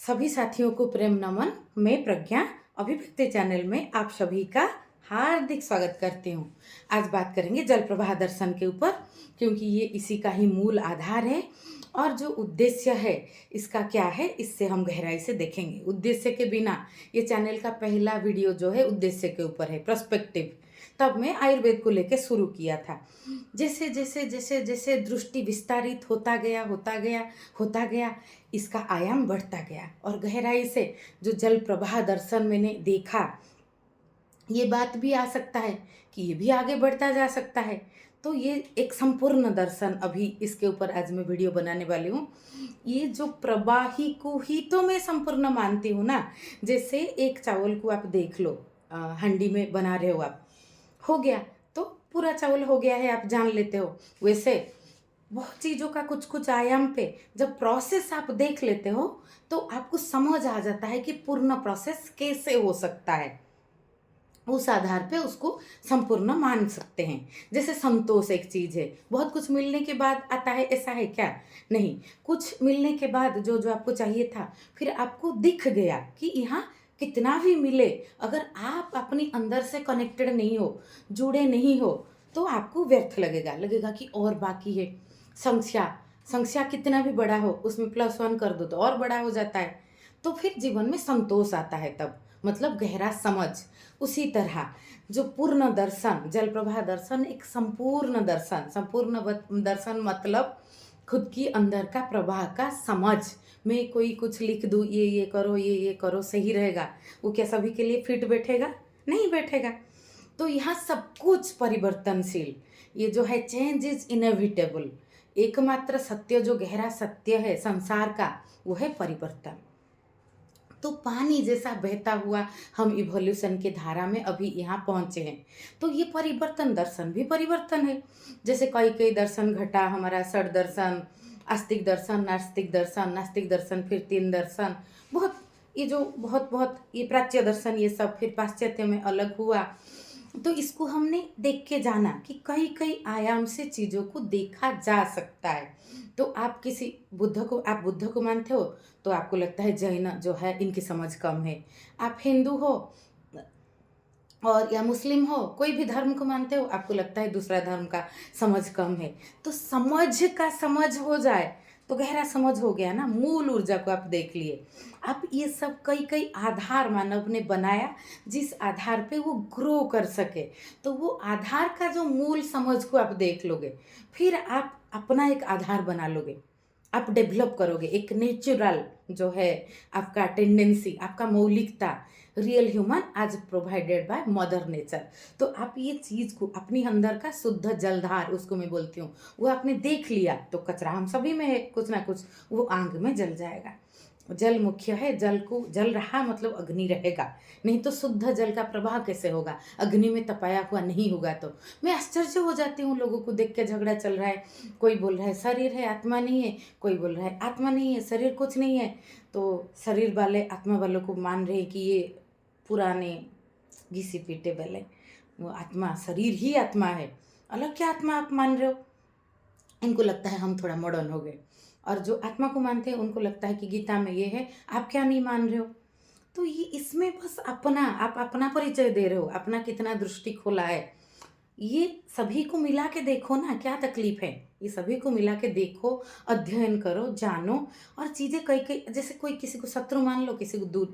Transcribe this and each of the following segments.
सभी साथियों को प्रेम नमन। मैं प्रज्ञा अभिव्यक्ति चैनल में आप सभी का हार्दिक स्वागत करती हूँ। आज बात करेंगे जल प्रवाह दर्शन के ऊपर, क्योंकि ये इसी का ही मूल आधार है और जो उद्देश्य है इसका क्या है, इससे हम गहराई से देखेंगे। उद्देश्य के बिना ये चैनल का पहला वीडियो जो है उद्देश्य के ऊपर है, पर्सपेक्टिव। तब मैं आयुर्वेद को लेकर शुरू किया था। जैसे जैसे जैसे जैसे दृष्टि विस्तारित होता गया इसका आयाम बढ़ता गया और गहराई से जो जल प्रवाह दर्शन मैंने देखा, ये बात भी आ सकता है कि ये भी आगे बढ़ता जा सकता है। तो ये एक संपूर्ण दर्शन, अभी इसके ऊपर आज मैं वीडियो बनाने वाली हूँ। ये जो प्रवाही को ही तो मैं संपूर्ण मानती हूँ ना। जैसे एक चावल को आप देख लो, हंडी में बना रहे हो आप, हो गया तो पूरा चावल हो गया है, आप जान लेते हो। वैसे बहुत चीज़ों का कुछ कुछ आयाम पे जब प्रोसेस आप देख लेते हो तो आपको समझ आ जाता है कि पूर्ण प्रोसेस कैसे हो सकता है। उस आधार पे उसको संपूर्ण मान सकते हैं। जैसे संतोष एक चीज़ है, बहुत कुछ मिलने के बाद आता है, ऐसा है क्या? नहीं, कुछ मिलने के बाद जो जो आपको चाहिए था फिर आपको दिख गया कि यहाँ कितना भी मिले, अगर आप अपनी अंदर से कनेक्टेड नहीं हो, जुड़े नहीं हो, तो आपको व्यर्थ लगेगा कि और बाकी है। संख्या संख्या कितना भी बड़ा हो उसमें +1 कर दो तो और बड़ा हो जाता है। तो फिर जीवन में संतोष आता है, तब मतलब गहरा समझ। उसी तरह जो पूर्ण दर्शन, जल प्रवाह दर्शन एक संपूर्ण दर्शन, दर्शन मतलब खुद की अंदर का प्रवाह का समझ। मैं कोई कुछ लिख दूँ, ये करो, ये करो, सही रहेगा, वो क्या सभी के लिए फिट बैठेगा? नहीं बैठेगा। तो यहाँ सब कुछ परिवर्तनशील। ये जो है चेंज इज इनएविटेबल। एकमात्र सत्य, जो गहरा सत्य है संसार का, वो है परिवर्तन। तो पानी जैसा बहता हुआ हम इवोल्यूशन के धारा में अभी यहाँ पहुँचे हैं। तो ये परिवर्तन दर्शन भी परिवर्तन है। जैसे कई कई दर्शन घटा हमारा, षड दर्शन, आस्तिक दर्शन, नास्तिक दर्शन, फिर तीन दर्शन, बहुत ये जो बहुत बहुत ये प्राच्य दर्शन, ये सब फिर पाश्चात्य में अलग हुआ। तो इसको हमने देख के जाना कि कई कई आयाम से चीज़ों को देखा जा सकता है। तो आप किसी बुद्ध को मानते हो तो आपको लगता है जैन जो है इनकी समझ कम है। आप हिंदू हो और या मुस्लिम हो, कोई भी धर्म को मानते हो, आपको लगता है दूसरा धर्म का समझ कम है। तो समझ का समझ हो जाए तो गहरा समझ हो गया ना। मूल ऊर्जा को आप देख लिए। अब ये सब कई कई आधार मानव ने बनाया जिस आधार पे वो ग्रो कर सके। तो वो आधार का जो मूल समझ को आप देख लोगे, फिर आप अपना एक आधार बना लोगे, आप डेवलप करोगे एक नेचुरल जो है आपका टेंडेंसी, आपका मौलिकता, रियल ह्यूमन आज प्रोवाइडेड बाय मदर नेचर। तो आप ये चीज़ को अपनी अंदर का शुद्ध जलधार, उसको मैं बोलती हूँ, वो आपने देख लिया तो कचरा हम सभी में है कुछ ना कुछ, वो आग में जल जाएगा। जल मुख्य है, जल को जल रहा मतलब अग्नि रहेगा, नहीं तो शुद्ध जल का प्रवाह कैसे होगा? अग्नि में तपाया हुआ नहीं होगा। तो मैं आश्चर्य हो जाती हूँ लोगों को देख के। झगड़ा चल रहा है, कोई बोल रहा है शरीर है आत्मा नहीं है, कोई बोल रहा है आत्मा नहीं है शरीर कुछ नहीं है। तो शरीर वाले आत्मा वालों को मान रहे हैं कि ये पुराने घिसी पीटे वाले, वो आत्मा, शरीर ही आत्मा है, अलग क्या आत्मा आप मान रहे हो? इनको लगता है हम थोड़ा मॉडर्न हो गए। और जो आत्मा को मानते हैं उनको लगता है कि गीता में ये है, आप क्या नहीं मान रहे हो? तो ये इसमें बस आप अपना परिचय दे रहे हो, अपना कितना दृष्टि खोला है। ये सभी को मिला के देखो ना, क्या तकलीफ है? ये सभी को मिला के देखो, अध्ययन करो, जानो। और चीज़ें कई कई, जैसे कोई किसी को शत्रु मान लो, किसी को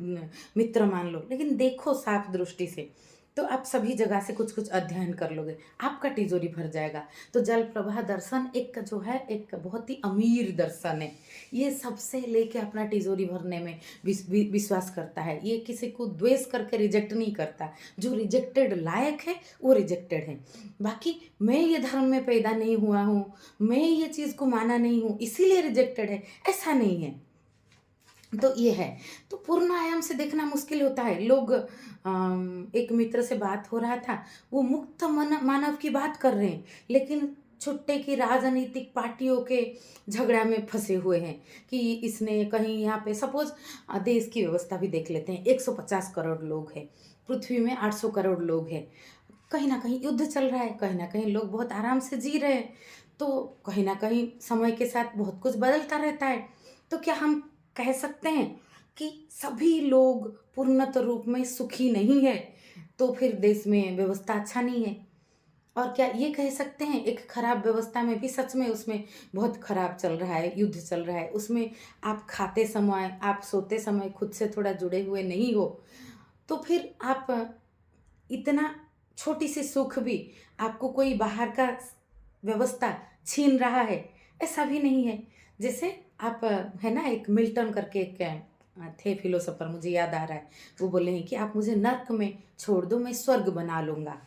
मित्र मान लो, लेकिन देखो साफ दृष्टि से, तो आप सभी जगह से कुछ कुछ अध्ययन कर लोगे, आपका तिजोरी भर जाएगा। तो जल प्रवाह दर्शन एक जो है एक बहुत ही अमीर दर्शन है। ये सबसे लेके अपना तिजोरी भरने में विश्वास करता है। ये किसी को द्वेष करके रिजेक्ट नहीं करता। जो रिजेक्टेड लायक है वो रिजेक्टेड है। बाकी मैं ये धर्म में पैदा नहीं हुआ हूँ, मैं ये चीज़ को माना नहीं हूँ इसीलिए रिजेक्टेड है, ऐसा नहीं है। तो ये है। तो पूर्ण आयाम से देखना मुश्किल होता है। लोग एक मित्र से बात हो रहा था, वो मुक्त मानव की बात कर रहे हैं, लेकिन छुट्टे की राजनीतिक पार्टियों के झगड़ा में फंसे हुए हैं कि इसने कहीं यहाँ पे सपोज देश की व्यवस्था भी देख लेते हैं। 150 करोड़ लोग हैं, पृथ्वी में 800 करोड़ लोग हैं। कहीं ना कहीं युद्ध चल रहा है, कहीं ना कहीं लोग बहुत आराम से जी रहे हैं। तो कहीं ना कहीं समय के साथ बहुत कुछ बदलता रहता है। तो क्या हम कह सकते हैं कि सभी लोग पूर्णत रूप में सुखी नहीं है, तो फिर देश में व्यवस्था अच्छा नहीं है। और क्या ये कह सकते हैं एक खराब व्यवस्था में भी सच में उसमें बहुत खराब चल रहा है, युद्ध चल रहा है, उसमें आप खाते समय, आप सोते समय खुद से थोड़ा जुड़े हुए नहीं हो, तो फिर आप इतना छोटी सी सुख भी आपको कोई बाहर का व्यवस्था छीन रहा है, ऐसा भी नहीं है। जैसे आप है ना, एक मिल्टन करके एक थे फिलोसोफर, मुझे याद आ रहा है, वो बोले हैं कि आप मुझे नर्क में छोड़ दो, मैं स्वर्ग बना लूँगा।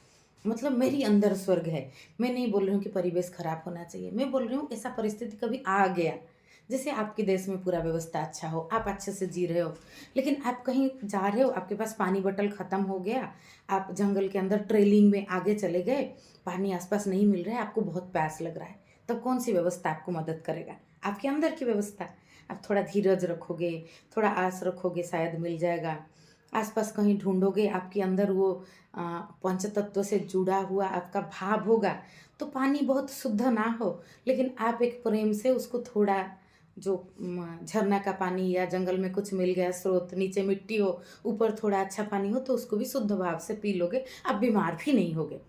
मतलब मेरी अंदर स्वर्ग है। मैं नहीं बोल रही हूँ कि परिवेश खराब होना चाहिए, मैं बोल रही हूँ ऐसा परिस्थिति कभी आ गया, जैसे आपके देश में पूरा व्यवस्था अच्छा हो, आप अच्छे से जी रहे हो, लेकिन आप कहीं जा रहे हो, आपके पास पानी बोतल ख़त्म हो गया, आप जंगल के अंदर ट्रेलिंग में आगे चले गए, पानी आसपास नहीं मिल रहा है, आपको बहुत प्यास लग रहा है, तब कौन सी व्यवस्था आपको मदद करेगा? आपके अंदर की व्यवस्था। आप थोड़ा धीरज रखोगे, थोड़ा आस रखोगे, शायद मिल जाएगा। आसपास कहीं ढूंढोगे, आपके अंदर वो पंचतत्व से जुड़ा हुआ आपका भाव होगा, तो पानी बहुत शुद्ध ना हो, लेकिन आप एक प्रेम से उसको थोड़ा, जो झरना का पानी या जंगल में कुछ मिल गया स्रोत, नीचे मिट्टी हो, ऊपर थोड़ा अच्छा पानी हो, तो उसको भी शुद्ध भाव से पी लोगे, आप बीमार भी नहीं होगे।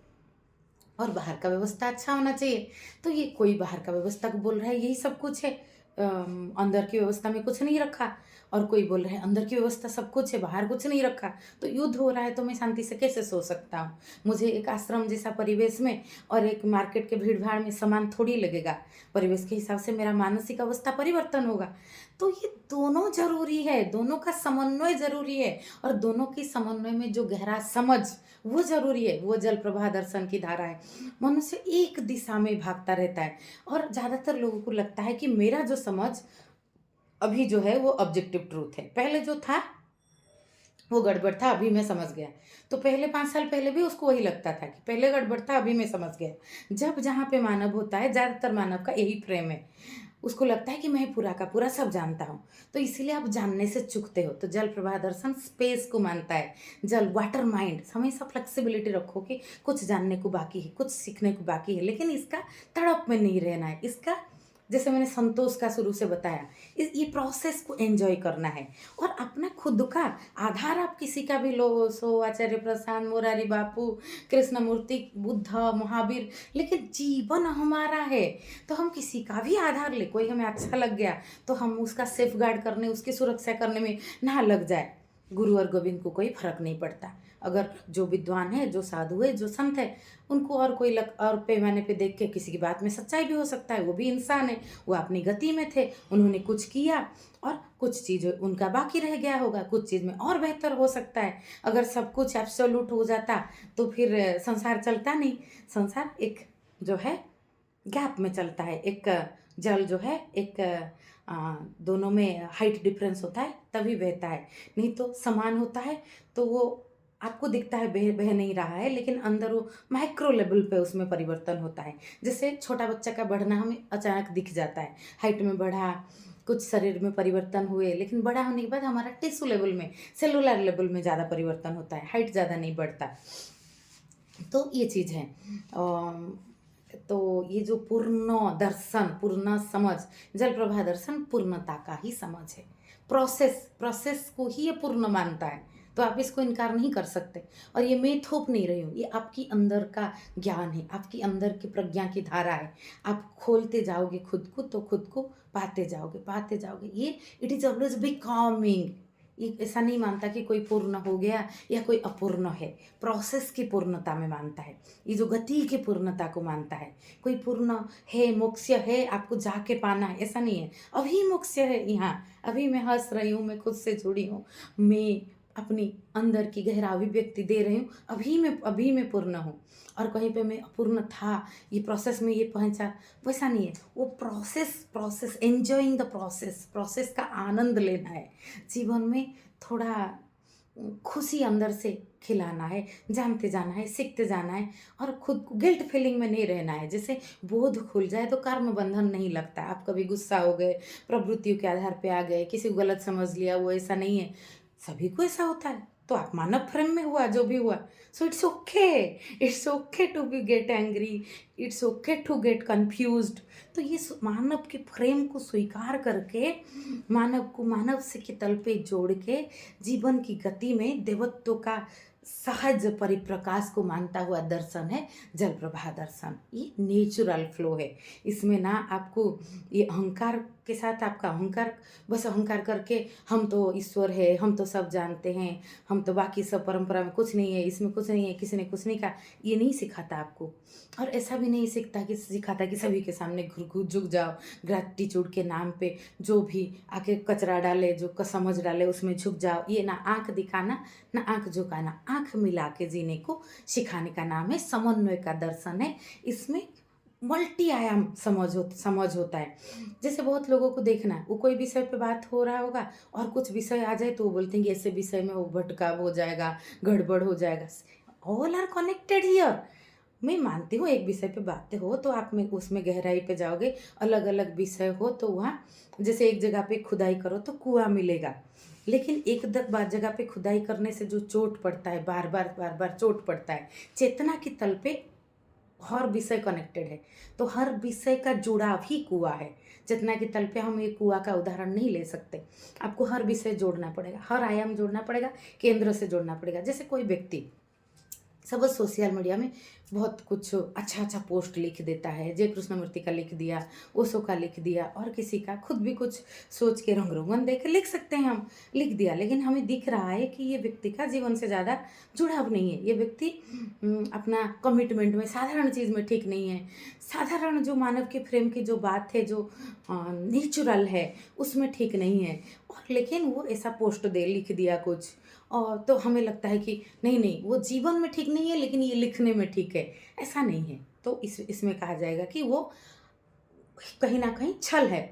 और बाहर का व्यवस्था अच्छा होना चाहिए, तो ये कोई बाहर का व्यवस्था को बोल रहा है यही सब कुछ है, अंदर की व्यवस्था में कुछ नहीं रखा। और कोई बोल रहा है अंदर की व्यवस्था सब कुछ है, बाहर कुछ नहीं रखा, तो युद्ध हो रहा है तो मैं शांति से कैसे सो सकता हूँ? मुझे एक आश्रम जैसा परिवेश में और एक मार्केट के भीड़ भाड़ में समान थोड़ी लगेगा। परिवेश के हिसाब से मेरा मानसिक अवस्था परिवर्तन होगा। तो ये दोनों जरूरी है, दोनों का समन्वय जरूरी है, और दोनों की समन्वय में जो गहरा समझ, वो जरूरी है। वो जल प्रवाह दर्शन की धारा है। मनुष्य एक दिशा में भागता रहता है, और ज़्यादातर लोगों को लगता है कि मेरा जो समझ अभी जो है वो ऑब्जेक्टिव ट्रूथ है, पहले जो था वो गड़बड़ था, अभी मैं समझ गया। तो पहले 5 साल पहले भी उसको वही लगता था कि पहले गड़बड़ था, अभी मैं समझ गया। जब जहाँ पे मानव होता है, ज़्यादातर मानव का यही प्रेम है, उसको लगता है कि मैं पूरा का पूरा सब जानता हूँ, तो इसीलिए आप जानने से चूकते हो। तो जल प्रवाह दर्शन स्पेस को मानता है। जल वाटर माइंड, हमेशा फ्लेक्सिबिलिटी रखो कि कुछ जानने को बाकी है, कुछ सीखने को बाकी है, लेकिन इसका तड़प में नहीं रहना है। इसका, जैसे मैंने संतोष का शुरू से बताया, ये प्रोसेस को एंजॉय करना है। और अपना खुद का आधार आप किसी का भी लो, सो आचार्य प्रसाद, मोरारी बापू, कृष्णमूर्ति, बुद्ध, महावीर, लेकिन जीवन हमारा है, तो हम किसी का भी आधार ले, कोई हमें अच्छा लग गया तो हम उसका सेफ गार्ड करने, उसकी सुरक्षा करने में ना लग जाए। गुरु और गोविंद को कोई फर्क नहीं पड़ता। अगर जो विद्वान है, जो साधु है, जो संत है, उनको और कोई और पैमाने पे देख के किसी की बात में सच्चाई भी हो सकता है, वो भी इंसान है, वो अपनी गति में थे, उन्होंने कुछ किया और कुछ चीज़ उनका बाकी रह गया होगा, कुछ चीज़ में और बेहतर हो सकता है। अगर सब कुछ एब्सोल्यूट हो जाता तो फिर संसार चलता नहीं। संसार एक जो है गैप में चलता है, एक जल जो है एक दोनों में हाइट डिफरेंस होता है तभी बहता है, नहीं तो समान होता है तो वो आपको दिखता है बह बह नहीं रहा है, लेकिन अंदर वो माइक्रो लेवल पे उसमें परिवर्तन होता है। जैसे छोटा बच्चा का बढ़ना हमें अचानक दिख जाता है, हाइट में बढ़ा, कुछ शरीर में परिवर्तन हुए, लेकिन बड़ा होने के बाद हमारा टिश्यू लेवल में, सेलुलर लेवल में ज़्यादा परिवर्तन होता है, हाइट ज़्यादा नहीं बढ़ता। तो ये चीज़ है। तो ये जो पूर्ण दर्शन, पूर्ण समझ, जल प्रभा दर्शन पूर्णता का ही समझ है। प्रोसेस को ही ये पूर्ण मानता है, तो आप इसको इनकार नहीं कर सकते। और ये मैं थोप नहीं रही हूँ, ये आपकी अंदर का ज्ञान है, आपकी अंदर की प्रज्ञा की धारा है। आप खोलते जाओगे खुद को तो खुद को पाते जाओगे, पाते जाओगे। ये इट इज़ ऑलवेज बिकमिंग। ये ऐसा नहीं मानता कि कोई पूर्ण हो गया या कोई अपूर्ण है, प्रोसेस की पूर्णता में मानता है, ये जो गति की पूर्णता को मानता है। कोई पूर्ण है, मोक्ष है, आपको जाके पाना है, ऐसा नहीं है। अभी मोक्ष है यहाँ, अभी मैं हंस रही हूँ, मैं खुद से जुड़ी हूँ, मैं अपनी अंदर की गहरा अभिव्यक्ति दे रही हूँ, अभी मैं पूर्ण हूँ। और कहीं पे मैं अपूर्ण था, ये प्रोसेस में ये पहुँचा, वैसा नहीं है। वो प्रोसेस एंजॉइंग द प्रोसेस का आनंद लेना है। जीवन में थोड़ा खुशी अंदर से खिलाना है, जानते जाना है, सीखते जाना है, और खुद को गिल्ट फीलिंग में नहीं रहना है। जैसे बोध खुल जाए तो कर्म बंधन नहीं लगता। आप कभी गुस्सा हो गए, प्रवृत्तियों के आधार पे आ गए, किसी को गलत समझ लिया, वो ऐसा नहीं है, सभी को ऐसा होता है। तो आप मानव फ्रेम में हुआ जो भी हुआ। So it's okay to be get angry, it's okay to get confused. तो ये मानव के फ्रेम को स्वीकार करके, मानव को मानव से के तल पे जोड़ के जीवन की गति में देवत्व का सहज परिप्रकाश को मानता हुआ दर्शन है जल प्रवाह दर्शन। ये नेचुरल फ्लो है। इसमें ना आपको ये अहंकार के साथ आपका अहंकार, बस अहंकार करके हम तो ईश्वर है, हम तो सब जानते हैं, हम तो बाकी सब परंपरा में कुछ नहीं है, इसमें कुछ नहीं है, किसी ने कुछ नहीं कहा, ये नहीं सिखाता आपको। और ऐसा भी नहीं सिखाता कि सभी के सामने घुर झुक जाओ, ग्रैटिट्यूड के नाम पे जो भी आके कचरा डाले, जो समझ डाले उसमें झुक जाओ। ये ना आंख दिखाना, ना आंख झुकाना, आंख मिला के जीने को सिखाने का नाम है, समन्वय का दर्शन है। इसमें मल्टी आयाम समझ होता है। जैसे बहुत लोगों को देखना, वो कोई विषय पे बात हो रहा होगा और कुछ विषय आ जाए तो वो बोलते हैं कि ऐसे विषय में वो भटकाव हो जाएगा, गड़बड़ हो जाएगा। All are connected here. मैं मानती हूँ एक विषय पे बातें हो तो आप में उसमें गहराई पे जाओगे, अलग अलग विषय हो तो वहाँ जैसे एक जगह पे खुदाई करो तो कुआं मिलेगा, लेकिन एक बार जगह पे खुदाई करने से जो चोट पड़ता है, बार बार चोट पड़ता है, चेतना की तल पे हर विषय कनेक्टेड है। तो हर विषय का जुड़ाव ही कुआं है। चेतना की तल पे हम एक कुआं का उदाहरण नहीं ले सकते। आपको हर विषय जोड़ना पड़ेगा, हर आयाम जोड़ना पड़ेगा, केंद्र से जोड़ना पड़ेगा। जैसे कोई व्यक्ति सब सोशल मीडिया में बहुत कुछ अच्छा पोस्ट लिख देता है, जय कृष्णमूर्ति का लिख दिया, ओशो का लिख दिया, और किसी का खुद भी कुछ सोच के रंग रोगन दे के लिख सकते हैं, हम लिख दिया, लेकिन हमें दिख रहा है कि ये व्यक्ति का जीवन से ज़्यादा जुड़ाव नहीं है, ये व्यक्ति अपना कमिटमेंट में, साधारण चीज़ में ठीक नहीं है, साधारण जो मानव के फ्रेम की जो बात है, जो नेचुरल है, उसमें ठीक नहीं है। और लेकिन वो ऐसा पोस्ट लिख दिया कुछ, और तो हमें लगता है कि नहीं वो जीवन में ठीक नहीं है, लेकिन ये लिखने में ठीक है। ऐसा नहीं है। तो इसमें कहा जाएगा कि वो कहीं ना कहीं छल है।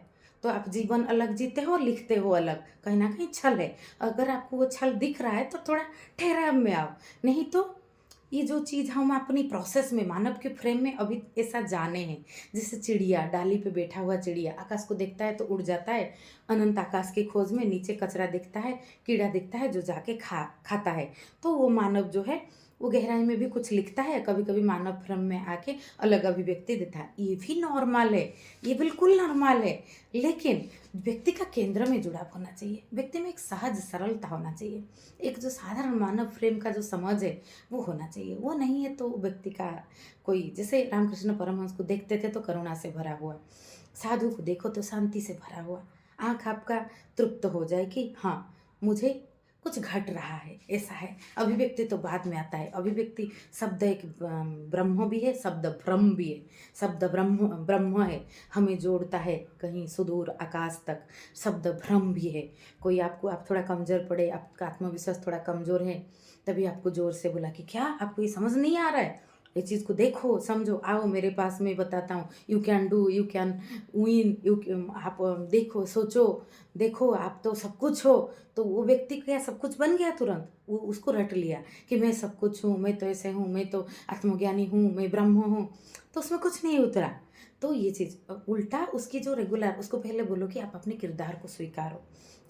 तो आप जीवन अलग जीते हो, लिखते हो अलग, कहीं ना कहीं छल है। अगर आपको वो छल दिख रहा है तो थोड़ा ठहराव में आओ, नहीं तो ये जो चीज़ हम अपनी प्रोसेस में, मानव के फ्रेम में अभी ऐसा जाने हैं। जैसे चिड़िया, डाली पे बैठा हुआ चिड़िया आकाश को देखता है तो उड़ जाता है, अनंत आकाश की खोज में, नीचे कचरा दिखता है, कीड़ा दिखता है जो जाके खाता है। तो वो मानव जो है वो गहराई में भी कुछ लिखता है, कभी कभी मानव भ्रम में आके अलग अभिव्यक्ति देता है। ये भी नॉर्मल है, ये बिल्कुल नॉर्मल है। लेकिन व्यक्ति का केंद्र में जुड़ाव होना चाहिए, व्यक्ति में एक सहज सरलता होना चाहिए, एक जो साधारण मानव प्रेम का जो समझ है वो होना चाहिए। वो नहीं है तो व्यक्ति का कोई, जैसे रामकृष्ण परमहंस को देखते थे तो करुणा से भरा हुआ, साधु को देखो तो शांति से भरा हुआ, आँख आपका तृप्त हो जाए कि हाँ मुझे कुछ घट रहा है, ऐसा है। अभिव्यक्ति तो बाद में आता है। अभिव्यक्ति शब्द एक ब्रह्म भी है, शब्द ब्रह्म भी है। शब्द ब्रह्म है, हमें जोड़ता है कहीं सुदूर आकाश तक। शब्द भ्रम भी है। कोई आपको, आप थोड़ा कमज़ोर पड़े, आपका आत्मविश्वास थोड़ा कमज़ोर है, तभी आपको ज़ोर से बोला कि क्या आपको ये समझ नहीं आ रहा है, ये चीज़ को देखो समझो, आओ मेरे पास, मैं बताता हूँ, you can do, you can win, आप देखो, सोचो, देखो आप तो सब कुछ हो। तो वो व्यक्ति क्या सब कुछ बन गया तुरंत, वो उसको रट लिया कि मैं सब कुछ हूँ, मैं तो ऐसे हूँ, मैं तो आत्मज्ञानी हूँ, मैं ब्रह्म हूँ। तो उसमें कुछ नहीं उतरा। तो ये चीज़ उल्टा, उसकी जो रेगुलर, उसको पहले बोलो कि आप अपने किरदार को स्वीकारो।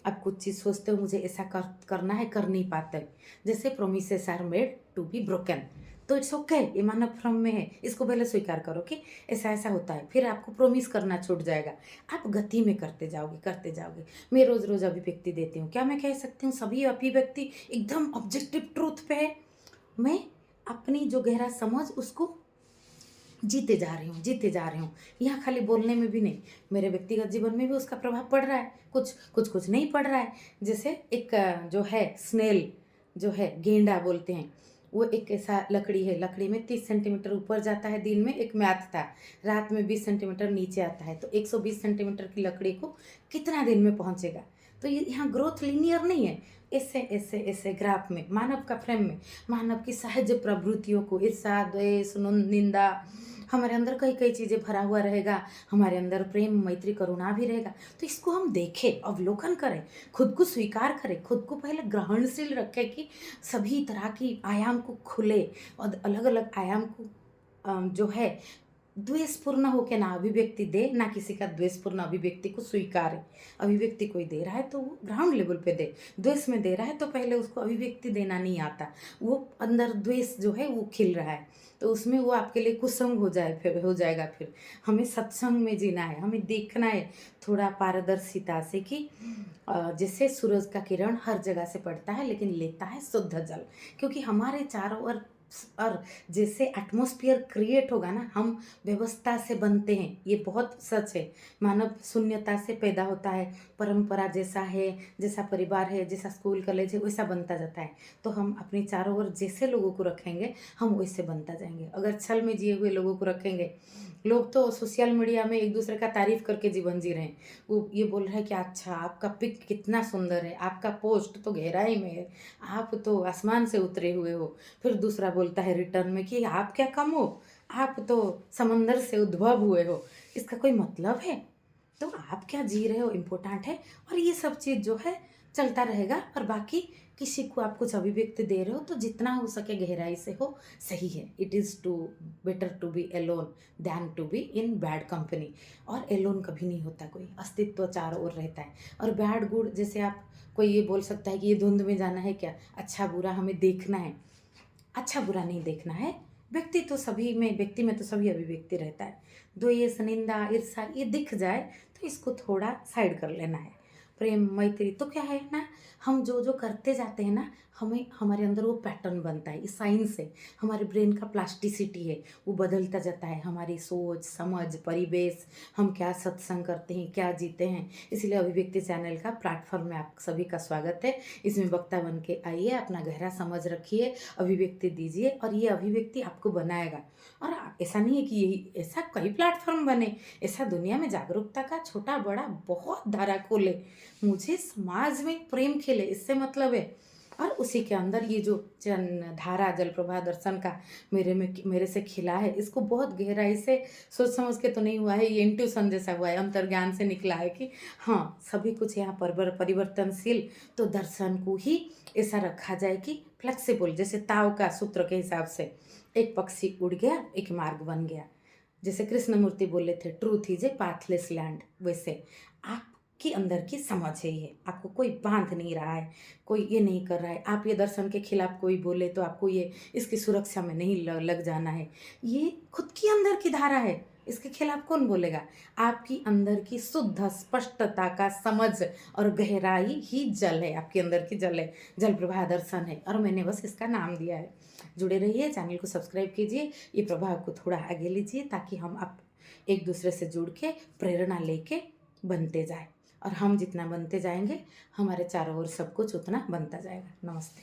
आप कुछ चीज़ सोचते हो मुझे ऐसा करना है, कर नहीं पाते। जैसे promises are made to be broken, तो इट्स ओके, ये मानव भ्रम में है, इसको पहले स्वीकार करो कि ऐसा ऐसा होता है। फिर आपको प्रोमिस करना छूट जाएगा, आप गति में करते जाओगे। मैं रोज़ रोज़ अभिव्यक्ति देती हूँ, क्या मैं कह सकती हूँ सभी अभिव्यक्ति एकदम ऑब्जेक्टिव ट्रूथ पे है? मैं अपनी जो गहरा समझ उसको जीते जा रही हूँ। यहाँ खाली बोलने में भी नहीं, मेरे व्यक्तिगत जीवन में भी उसका प्रभाव पड़ रहा है, कुछ नहीं पड़ रहा है। जैसे एक जो है स्नेल, जो है गेंडा बोलते हैं, वो एक ऐसा लकड़ी है, लकड़ी में 30 सेंटीमीटर ऊपर जाता है दिन में, एक मैथ था, रात में 20 सेंटीमीटर नीचे आता है। तो 120 सेंटीमीटर की लकड़ी को कितना दिन में पहुँचेगा? तो ये यहाँ ग्रोथ लीनियर नहीं है, ऐसे ऐसे ऐसे ग्राफ में, मानव का फ्रेम में, मानव की सहज प्रवृत्तियों को, ईर्ष्या, द्वेष, निंदा, हमारे अंदर कई चीज़ें भरा हुआ रहेगा, हमारे अंदर प्रेम, मैत्री, करुणा भी रहेगा। तो इसको हम देखें, अवलोकन करें, खुद को स्वीकार करें, खुद को पहले ग्रहणशील रखें कि सभी तरह की आयाम को खुले और अलग अलग आयाम को जो है द्वेषपूर्ण होके ना अभिव्यक्ति दे, ना किसी का द्वेषपूर्ण अभिव्यक्ति को स्वीकारे। अभिव्यक्ति कोई दे रहा है तो वो ग्राउंड लेवल पे दे। द्वेष में दे रहा है तो पहले उसको अभिव्यक्ति देना नहीं आता, वो अंदर द्वेष जो है वो खिल रहा है, तो उसमें वो आपके लिए कुसंग हो जाएगा। फिर हमें सत्संग में जीना है, हमें देखना है थोड़ा पारदर्शिता से कि जैसे सूरज का किरण हर जगह से पड़ता है लेकिन लेता है शुद्ध जल, क्योंकि हमारे चारों ओर और जैसे एटमॉस्फेयर क्रिएट होगा ना, हम व्यवस्था से बनते हैं, ये बहुत सच है। मानव शून्यता से पैदा होता है, परंपरा जैसा है, जैसा परिवार है, जैसा स्कूल कॉलेज है, वैसा बनता जाता है। तो हम अपने चारों ओर जैसे लोगों को रखेंगे हम वैसे बनता जाएंगे। अगर छल में जिए हुए लोगों को रखेंगे, लोग तो सोशल मीडिया में एक दूसरे का तारीफ करके जीवन जी रहे हैं, वो ये बोल रहे हैं कि अच्छा आपका पिक कितना सुंदर है, आपका पोस्ट तो गहराई में है, आप तो आसमान से उतरे हुए हो। फिर दूसरा बोलता है रिटर्न में कि आप क्या कम हो, आप तो समंदर से उद्भव हुए हो। इसका कोई मतलब है? तो आप क्या जी रहे हो इम्पोर्टेंट है। और ये सब चीज़ जो है चलता रहेगा। और बाकी किसी को आप कुछ अभिव्यक्ति दे रहे हो तो जितना हो सके गहराई से हो, सही है। It is too better to be alone than to be in bad company. और एलोन कभी नहीं होता, कोई अस्तित्व चारों ओर रहता है। और बैड गुड, जैसे आप कोई ये बोल सकता है कि ये धुंध में जाना है क्या, अच्छा बुरा हमें देखना है, अच्छा बुरा नहीं देखना है। व्यक्ति में तो सभी अभिव्यक्ति रहता है। द्वेष, निंदा, ईर्ष्या ये दिख जाए तो इसको थोड़ा साइड कर लेना है। प्रेम, मैत्री तो क्या है ना, हम जो जो करते जाते हैं ना, हमें हमारे अंदर वो पैटर्न बनता है। ये साइंस है, हमारे ब्रेन का प्लास्टिसिटी है, वो बदलता जाता है। हमारी सोच समझ परिवेश, हम क्या सत्संग करते हैं, क्या जीते हैं। इसलिए अभिव्यक्ति चैनल का प्लेटफॉर्म में आप सभी का स्वागत है। इसमें वक्ता बन के आइए, अपना गहरा समझ रखिए, अभिव्यक्ति दीजिए और ये अभिव्यक्ति आपको बनाएगा। और ऐसा नहीं है कि यही, ऐसा कई प्लेटफॉर्म बने, ऐसा दुनिया में जागरूकता का छोटा बड़ा बहुत धारा खोले। मुझे समाज में प्रेम खिले, इससे मतलब है। और उसी के अंदर ये जो धारा जल प्रभा दर्शन का मेरे से खिला है, इसको बहुत गहराई से सोच समझ के तो नहीं हुआ है, ये इंट्यूशन जैसा हुआ है, अंतर्ज्ञान से निकला है कि हाँ सभी कुछ यहाँ पर परिवर्तनशील। तो दर्शन को ही ऐसा रखा जाए कि फ्लेक्सिबल, जैसे ताव का सूत्र के हिसाब से एक पक्षी उड़ गया, एक मार्ग बन गया। जैसे कृष्णमूर्ति बोले थे truth is a pathless land, वैसे आपके अंदर की समझ है ये, आपको कोई बांध नहीं रहा है, कोई ये नहीं कर रहा है। आप ये दर्शन के खिलाफ कोई बोले तो आपको ये इसकी सुरक्षा में नहीं लग जाना है। ये खुद की अंदर की धारा है, इसके खिलाफ कौन बोलेगा। आपकी अंदर की शुद्ध स्पष्टता का समझ और गहराई ही जल है, आपके अंदर की जल है, जल प्रभा दर्शन है। और मैंने बस इसका नाम दिया है। जुड़े रहिए, चैनल को सब्सक्राइब कीजिए, ये प्रभाव को थोड़ा आगे लीजिए ताकि हम आप एक दूसरे से जुड़ के प्रेरणा लेके बनते जाए। और हम जितना बनते जाएंगे हमारे चारों ओर सब कुछ उतना बनता जाएगा। नमस्ते।